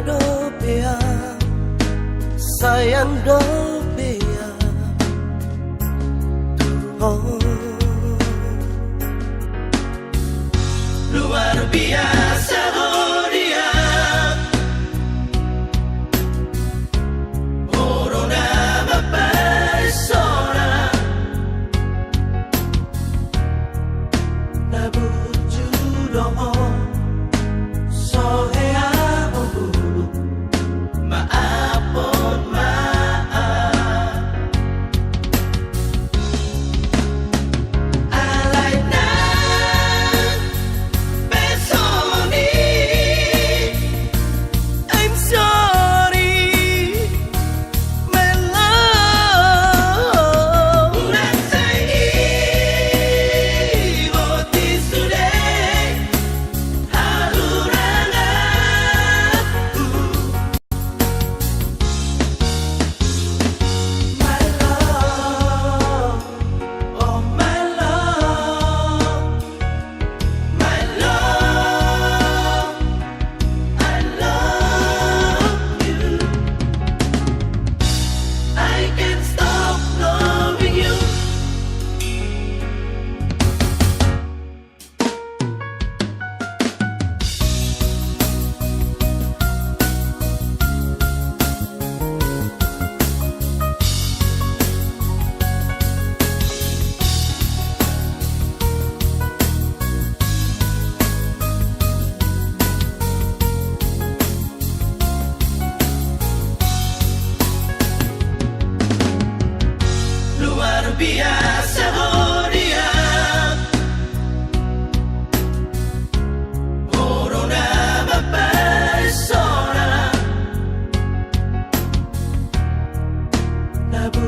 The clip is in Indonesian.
dopea, sayang dopea, Tuhan. Luar biasa oh dia, corona persona, nabujudo sohea bulu, maapon maaf, alay na besoni, I'm sorry, my love. Unasay iwo tisude, halurangan my love, oh my love, my love, I love you. I can't stop loving you. Luar biasa oh dia, corona persona, nabu